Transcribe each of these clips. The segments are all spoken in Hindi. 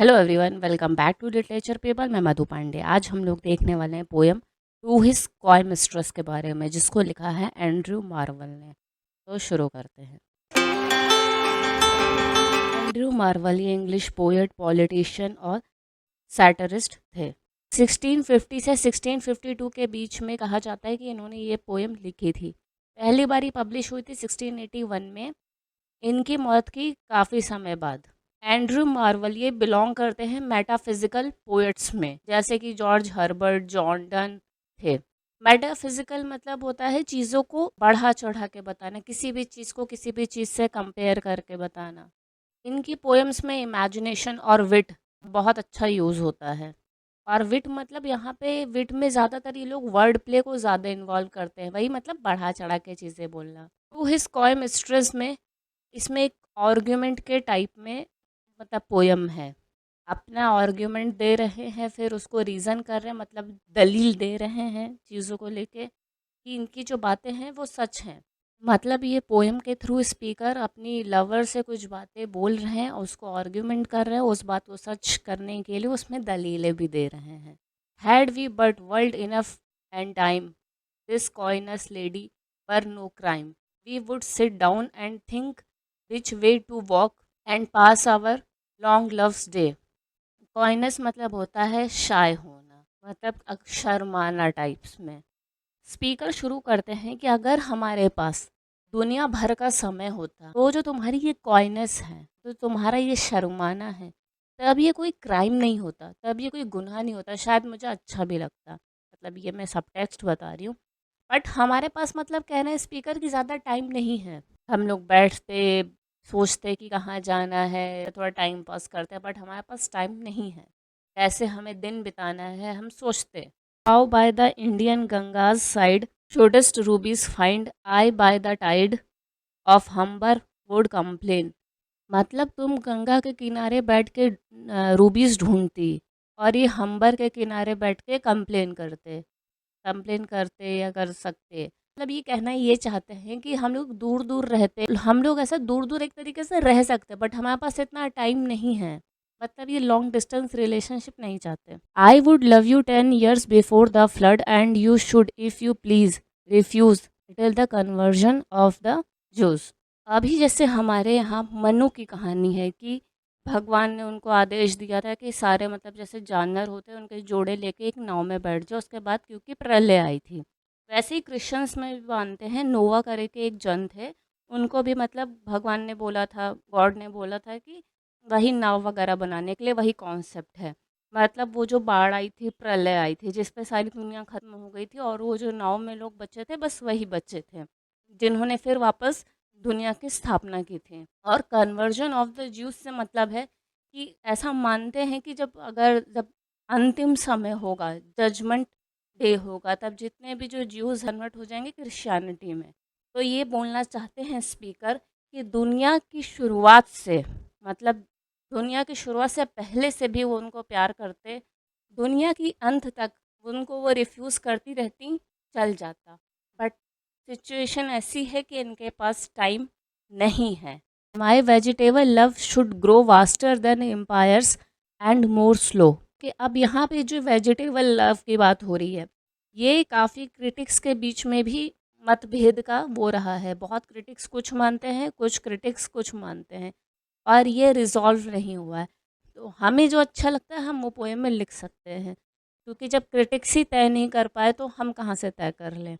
Hello everyone, welcome back to literature paper. मैं मधु पांडे। आज हम लोग देखने वाले हैं poem to his coy mistress के बारे में, जिसको लिखा है एंड्रयू मार्वल ने। तो शुरू करते हैं। एंड्रयू मार्वल ये इंग्लिश पोएट, पॉलिटिशियन और सैटरिस्ट थे। 1650 से 1652 के बीच में कहा जाता है कि इन्होंने ये पोएम लिखी थी। पहली बारी पब्लिश हुई थी 1681 में, इनकी मौत की काफ़ी समय बाद। एंड्रयू मार्वल ये बिलोंग करते हैं मेटाफिजिकल पोएट्स में, जैसे कि जॉर्ज हर्बर्ट, जॉन डन थे। मेटाफिजिकल मतलब होता है चीज़ों को बढ़ा चढ़ा के बताना, किसी भी चीज़ को किसी भी चीज़ से कंपेयर करके बताना। इनकी पोएम्स में इमेजिनेशन और विट बहुत अच्छा यूज़ होता है। और विट मतलब यहाँ पे विट में ज़्यादातर ये लोग वर्ड प्ले को ज़्यादा इन्वॉल्व करते हैं, वही मतलब बढ़ा चढ़ा के चीज़ें बोलना। टू हिज कॉय मिस्ट्रेस में इसमें एक आर्ग्यूमेंट के टाइप में मतलब पोयम है। अपना आर्ग्यूमेंट दे रहे हैं, फिर उसको रीज़न कर रहे हैं, मतलब दलील दे रहे हैं चीज़ों को लेके कि इनकी जो बातें हैं वो सच हैं। मतलब ये पोएम के थ्रू स्पीकर अपनी लवर से कुछ बातें बोल रहे हैं और उसको आर्ग्यूमेंट कर रहे हैं, उस बात को सच करने के लिए उसमें दलीलें भी दे रहे हैं। Had we but world enough and time, this coyness lady were no crime, we would sit down and think which way to walk and pass our long love's day. Coyness मतलब होता है शाय होना, मतलब शर्माना टाइप्स में। स्पीकर शुरू करते हैं कि अगर हमारे पास दुनिया भर का समय होता तो जो तुम्हारी ये कॉइनेस है, तो तुम्हारा ये शर्माना है, तब ये कोई क्राइम नहीं होता, तब ये कोई गुनाह नहीं होता, शायद मुझे अच्छा भी लगता। मतलब ये मैं सब टेक्स्ट बता रही हूँ। बट हमारे पास मतलब कहना है स्पीकर की ज़्यादा टाइम नहीं है। हम लोग बैठते सोचते कि कहाँ जाना है, थोड़ा टाइम पास करते हैं, बट हमारे पास टाइम नहीं है। कैसे हमें दिन बिताना है हम सोचते। How by the Indian Ganga's side shouldest rubies find, I by the tide of Humber would complain। मतलब तुम गंगा के किनारे बैठ के रूबीज ढूंढती और ये हम्बर के किनारे बैठ के कंप्लेन करते या कर सकते। मतलब ये कहना ये चाहते हैं कि हम लोग दूर दूर रहते, हम लोग ऐसा दूर दूर एक तरीके से रह सकते, बट हमारे पास इतना टाइम नहीं है। मतलब ये लॉन्ग डिस्टेंस रिलेशनशिप नहीं चाहते। I would love you 10 years before the flood and you should if you please refuse till the conversion of the Jews. अभी जैसे हमारे यहाँ मनु की कहानी है कि भगवान ने उनको आदेश दिया था कि सारे मतलब जैसे जानवर होते हैं उनके जोड़े लेके एक नाव में बैठ जाओ, उसके बाद क्योंकि प्रलय आई थी। वैसे ही क्रिश्चियंस में भी मानते हैं, नोवा करे के एक जन थे, उनको भी मतलब भगवान ने बोला था, गॉड ने बोला था कि वही नाव वगैरह बनाने के लिए वही कॉन्सेप्ट है। मतलब वो जो बाढ़ आई थी, प्रलय आई थी जिस पे सारी दुनिया खत्म हो गई थी, और वो जो नाव में लोग बचे थे बस वही बचे थे जिन्होंने फिर वापस दुनिया की स्थापना की थी। और कन्वर्जन ऑफ द ज्यूस से मतलब है कि ऐसा मानते हैं कि जब अंतिम समय होगा, जजमेंट डे होगा, तब जितने भी जो ज्यूज कन्वर्ट हो जाएंगे क्रिश्चियनिटी में। तो ये बोलना चाहते हैं स्पीकर कि दुनिया की शुरुआत से, मतलब दुनिया की शुरुआत से पहले से भी वो उनको प्यार करते, दुनिया की अंत तक उनको वो रिफ्यूज़ करती रहती, चल जाता। बट सिचुएशन ऐसी है कि इनके पास टाइम नहीं है। My vegetable love should grow vaster than empires and more slow. कि अब यहाँ पे जो वेजिटेबल लव की बात हो रही है, ये काफ़ी क्रिटिक्स के बीच में भी मतभेद का वो रहा है। बहुत क्रिटिक्स कुछ मानते हैं, कुछ क्रिटिक्स कुछ मानते हैं, और ये रिज़ॉल्व नहीं हुआ है। तो हमें जो अच्छा लगता है हम वो पोएम में लिख सकते हैं, क्योंकि जब क्रिटिक्स ही तय नहीं कर पाए तो हम कहाँ से तय कर लें।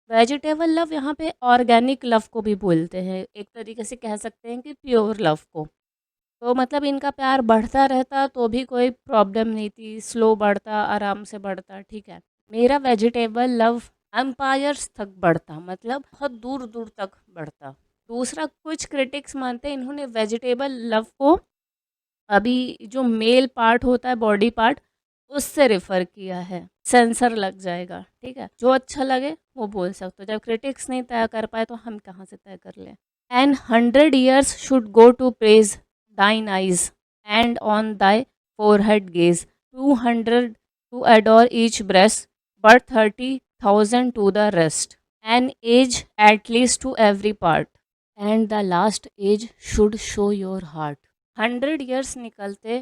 वेजिटेबल लव यहाँ पे ऑर्गेनिक लव को भी बोलते हैं, एक तरीके से कह सकते हैं कि प्योर लव को। तो मतलब इनका प्यार बढ़ता रहता तो भी कोई प्रॉब्लम नहीं थी, स्लो बढ़ता, आराम से बढ़ता, ठीक है। मेरा वेजिटेबल लव एम्पायर्स तक बढ़ता, मतलब बहुत दूर दूर तक बढ़ता। दूसरा, कुछ क्रिटिक्स मानते हैं इन्होंने वेजिटेबल लव को अभी जो मेल पार्ट होता है, बॉडी पार्ट, उससे रेफर किया है। सेंसर लग जाएगा, ठीक है। जो अच्छा लगे वो बोल सकते हो, जब क्रिटिक्स नहीं तय कर पाए तो हम कहाँ से तय कर लें। And 100 years should go to praise thine eyes, and on thy forehead gaze, 200 to adore each breast, but 30,000 to the rest, an age at least to every part, and the last age should show your heart। 100 years निकलते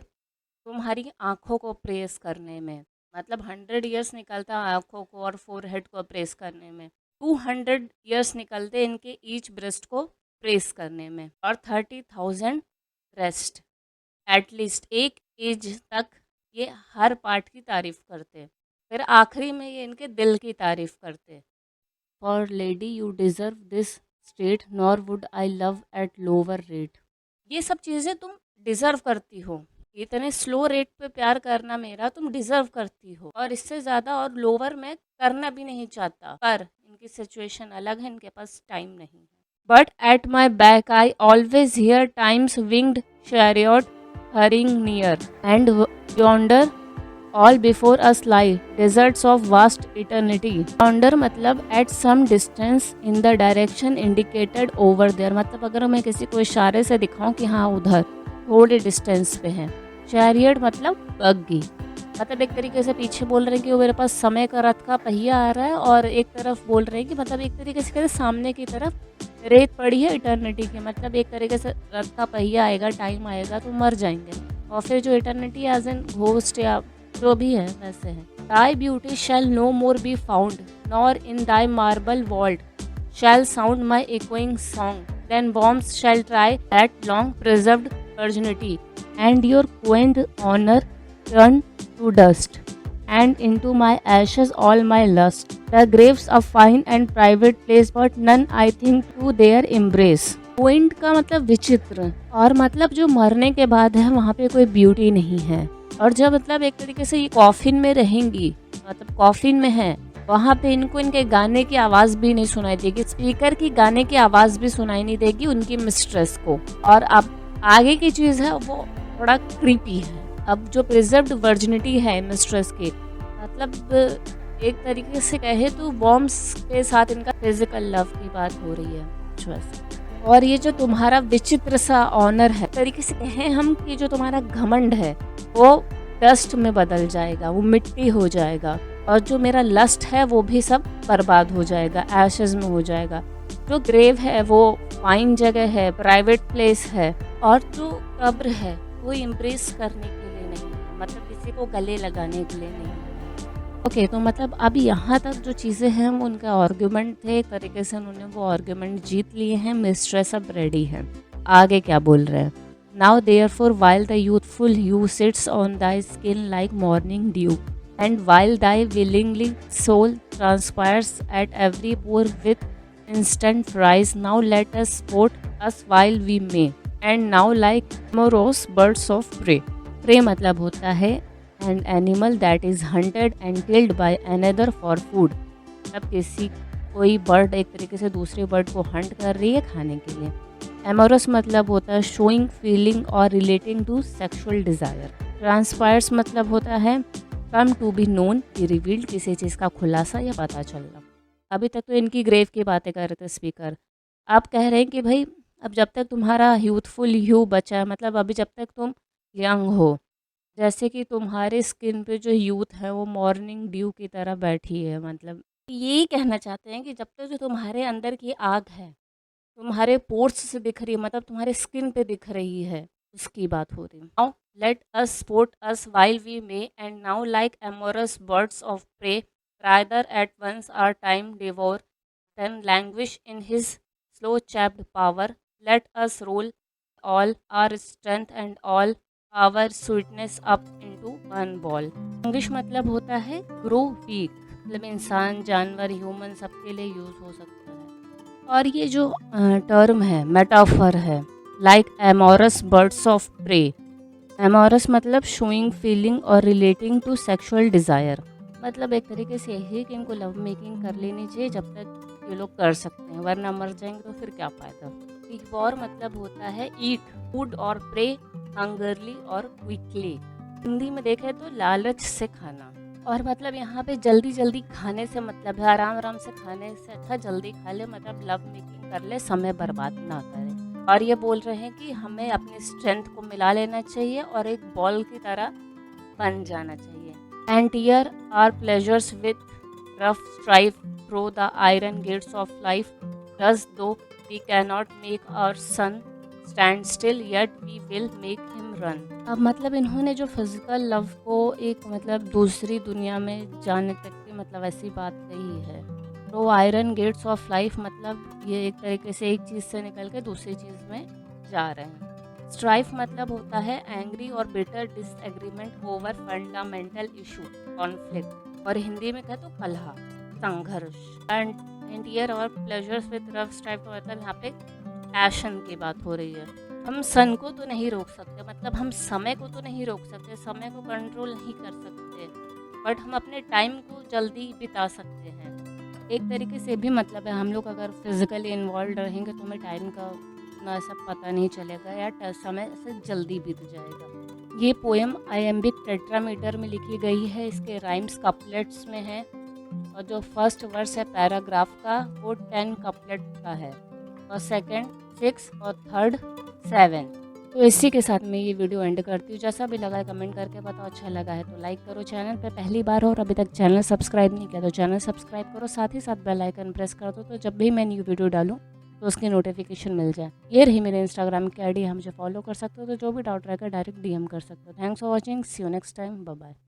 तुम्हारी आँखों को प्रेस करने में, मतलब 100 ईयर्स निकलता आँखों को और फोरहेड को प्रेस करने में, 200 ईयर्स निकलते इनके ईच ब्रेस्ट को प्रेस करने में, और 30,000 रेस्ट। एटलीस्ट एक एज तक ये हर पार्ट की तारीफ करते, फिर आखिरी में ये इनके दिल की तारीफ करते। For lady you deserve this state nor would I love at lower rate. ये सब चीज़ें तुम डिज़र्व करती हो, इतने स्लो रेट पे प्यार करना मेरा तुम डिज़र्व करती हो, और इससे ज़्यादा और लोअर मैं करना भी नहीं चाहता, पर इनकी सिचुएशन अलग है, इनके पास टाइम नहीं है। But at my back I always here times winged chariot hurrying near, and yonder all before us lie deserts of vast eternity. Yonder मतलब at some distance in the direction indicated over there, मतलब अगर मैं किसी को इशारे से दिखाऊं कि हाँ उधर थोड़े डिस्टेंस पे है। चैरियट मतलब बग्गी, मतलब एक तरीके से पीछे बोल रहे हैं कि वो मेरे पास समय का रथ का पहिया आ रहा है, और एक तरफ बोल रहे हैं कि मतलब एक तरीके से कहते सामने की तरफ रेत पड़ी है इटर्निटी की, मतलब एक तरीके से रथ का पहिया आएगा, टाइम आएगा तो मर जाएंगे, और फिर जो इटर्निटी एज एन घोस्ट या जो भी है वैसे है। Thy beauty shall no more be found, nor in thy marble vault shall sound my echoing song. Then bombs shall try that long preserved virginity, and your quaint honor turn to dust, and into my ashes all my lust. The graves a fine and private place, but none I think to their embrace. Quint का मतलब विचित्र, और मतलब जो मरने के बाद है वहाँ पे कोई ब्यूटी नहीं है, और जब मतलब एक तरीके से ये कॉफिन में रहेंगी, मतलब कॉफिन में है, वहाँ पे इनको इनके गाने की आवाज़ भी नहीं सुनाई देगी, स्पीकर की गाने की आवाज़ भी सुनाई नहीं देगी उनकी मिस्ट्रेस को। और अब आगे की चीज़ है वो थोड़ा क्रीपी है। अब जो प्रिजर्व्ड वर्जिनिटी है मिस्ट्रेस की, मतलब एक तरीके से कहे तो बॉम्ब्स के साथ इनका फिजिकल लव की बात हो रही है कुछ वैसे। और ये जो तुम्हारा विचित्र सा ऑनर है, तरीके से कहें हम कि जो तुम्हारा घमंड है वो डस्ट में बदल जाएगा, वो मिट्टी हो जाएगा, और जो मेरा लस्ट है वो भी सब बर्बाद हो जाएगा, एशेज में हो जाएगा। जो ग्रेव है वो फाइन जगह है, प्राइवेट प्लेस है, और जो कब्र है वो इम्प्रेस करने के लिए नहीं है, मतलब किसी को गले लगाने के लिए नहीं है। ओके तो मतलब अब यहाँ तक जो चीज़ें हैं वो उनका आर्ग्यूमेंट थे, एक तरीके से उन्होंने वो आर्ग्यूमेंट जीत लिए हैं, मिस्ट्रेस अब रेडी है। आगे क्या बोल रहे हैं? Now therefore while the youthful hue sits on thy skin like morning dew, and while thy willingly soul transpires at every pore with instant rise, now let us sport us while we may, and now like morose birds of prey. prey मतलब होता है an animal that is hunted and killed by another for food, मतलब किसी कोई बर्ड एक तरीके से दूसरे बर्ड को हंट कर रही है खाने के लिए। एमोरस मतलब होता है शोइंग फीलिंग और रिलेटिंग टू सेक्सुअल डिज़ायर। ट्रांसपायर्स मतलब होता है कम टू बी नोन, की रिवील्ड, किसी चीज़ का खुलासा या पता चलना। अभी तक तो इनकी ग्रेव की बातें कर रहे थे स्पीकर, अब कह रहे हैं कि भाई अब जब तक तुम्हारा यूथफुल ह्यू बचा है, मतलब अभी जब तक तुम यंग हो, जैसे कि तुम्हारे स्किन पे जो यूथ है वो मॉर्निंग ड्यू की तरह बैठी है, मतलब यही कहना चाहते हैं कि जब तक जो तुम्हारे अंदर की आग है तुम्हारे पोर्स से दिख रही है, मतलब तुम्हारे स्किन पे दिख रही है, उसकी बात हो रही है। Now let us sport us while we may, and now like amorous birds of prey rather at once our time devour than languish in his slow chapped power, let us roll all our strength and all our sweetness up into one ball. English मतलब होता है ग्रो वीक, मतलब इंसान जानवर ह्यूमन सबके लिए यूज हो सकता है। और ये जो टर्म है मेटाफर है, like amorous birds of prey. Amorous मतलब शोइंग फीलिंग और रिलेटिंग टू सेक्सुअल डिज़ायर, मतलब एक तरीके से यही कि इनको लव मेकिंग कर लेनी चाहिए जब तक ये लोग कर सकते हैं, वरना मर जाएंगे तो फिर क्या फ़ायदा। डिवोर मतलब होता है ईट, फूड और प्रे हंगरली और क्विकली, हिंदी में देखें तो लालच से खाना। और मतलब यहाँ पे जल्दी जल्दी खाने से मतलब है आराम आराम से खाने से अच्छा जल्दी खा ले, मतलब लव मेकिंग कर ले, समय बर्बाद ना करें। और ये बोल रहे हैं कि हमें अपनी स्ट्रेंथ को मिला लेना चाहिए और एक बॉल की तरह बन जाना चाहिए। And tear our pleasures with rough strive through the iron gates of life, thus though we cannot make our sun stand still yet we will make him run. अब मतलब इन्होंने जो फिजिकल लव को एक मतलब दूसरी दुनिया में जाने तक की मतलब ऐसी बात कही है। तो आयरन गेट्स ऑफ लाइफ मतलब ये एक तरीके से एक चीज़ से निकल के दूसरी चीज़ में जा रहे हैं। स्ट्राइफ मतलब होता है एंग्री और bitter disagreement over fundamental issue, conflict, और हिंदी में कहे तो कलह, संघर्ष। एंड हियर और प्लेजर्स विद रफ स्ट्राइफ का मतलब यहाँ पे पैशन की बात हो रही है। हम सन को तो नहीं रोक सकते, मतलब हम समय को तो नहीं रोक सकते, समय को कंट्रोल नहीं कर सकते, बट हम अपने टाइम को जल्दी बिता सकते हैं। एक तरीके से भी मतलब है हम लोग अगर फिजिकली इन्वॉल्व रहेंगे तो हमें टाइम का उतना ऐसा पता नहीं चलेगा या समय ऐसे जल्दी बीत जाएगा। ये पोएम आयम्बिक टेट्रामीटर में लिखी गई है। इसके राइम्स कपलेट्स में है और जो फर्स्ट वर्स है पैराग्राफ का वो 10 कपलेट का है और सेकंड 6 और थर्ड 7। तो इसी के साथ मैं ये वीडियो एंड करती हूँ। जैसा भी लगा है कमेंट करके बताओ, अच्छा लगा है तो लाइक करो। चैनल पे पहली बार हो और अभी तक चैनल सब्सक्राइब नहीं किया तो चैनल सब्सक्राइब करो, साथ ही साथ बेल आइकन प्रेस कर दो तो जब भी मैं न्यू वीडियो डालूँ तो उसकी नोटिफिकेशन मिल जाए। ये रही मेरे इंस्टाग्राम की आईडी, हम मुझे फॉलो कर सकते हो, तो जो भी डाउट रहेगा डायरेक्ट डीएम कर सकते हो। Thanks for watching, see you next time, bye bye.